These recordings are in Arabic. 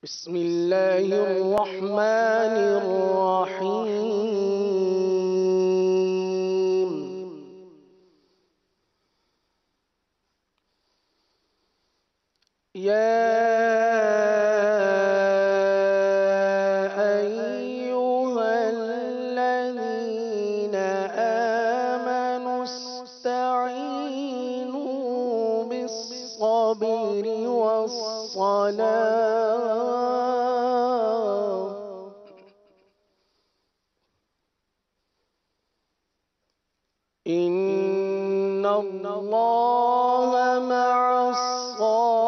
بسم الله الرحمن الرحيم. يا أيها الذين آمنوا استعينوا بالصبر والصلاة إن الله مع الصابرين.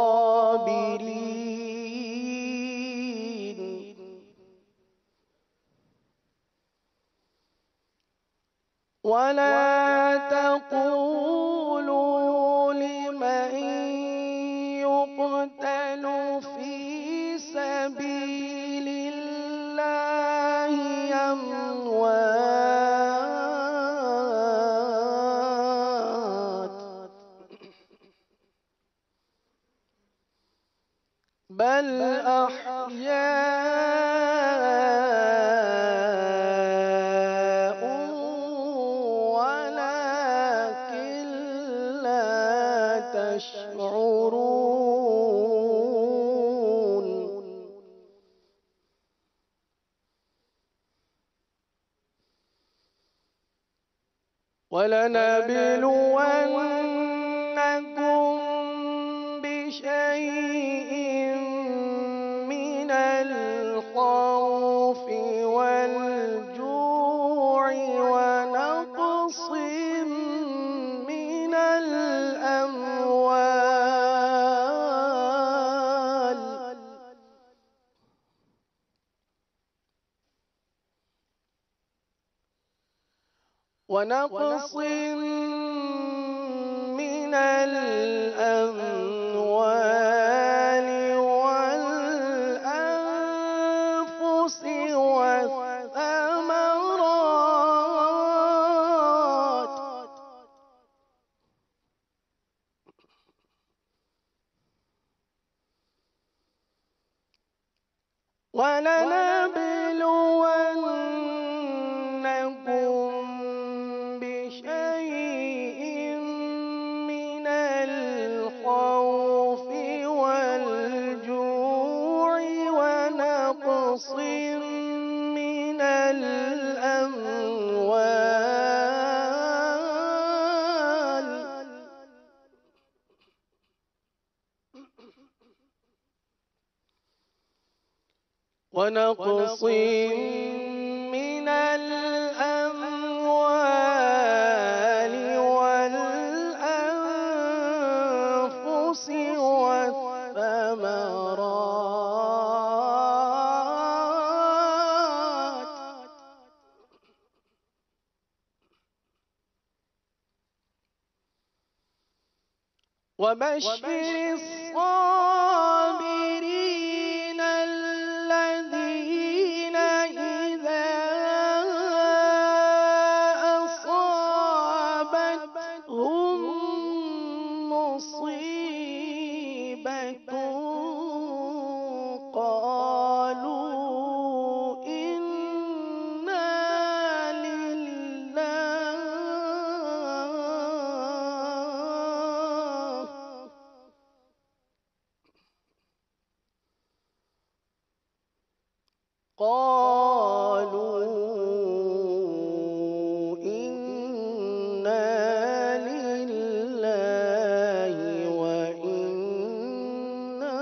ولا تقولوا لمن يقتل في سبيل الله أموات، بل أحياء ولكن لا تشعرون. ولنبلونكم بشيء من الخوف والجوع ونقص من الأموال والأنفس والثمرات ولنبلونكم بشيء من الخوف والجوع ونقص من الأموال ونقص من الأموال والأنفس والثمرات وبشر الصابرين الذين إذا أصابتهم مصيبة قالوا إنا لله قالوا إنا لله وإنا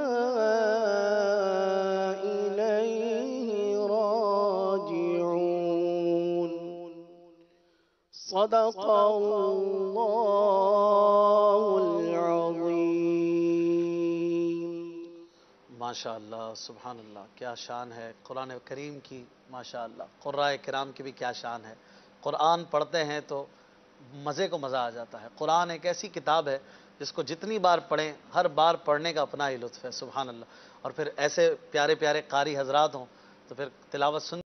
إليه راجعون. صدق الله العظيم. माशाअल्लाह, सुभान अल्लाह, क्या शान है कुरान करीम की। माशाअल्लाह, कुर्राए किराम की भी क्या शान है। कुरान पढ़ते हैं तो मज़े को मज़ा आ जाता है। कुरान एक ऐसी किताब है जिसको जितनी बार पढ़ें हर बार पढ़ने का अपना ही लुत्फ़ है। सुभान अल्लाह। और फिर ऐसे प्यारे प्यारे कारी हजरात हों तो फिर तिलावत सुन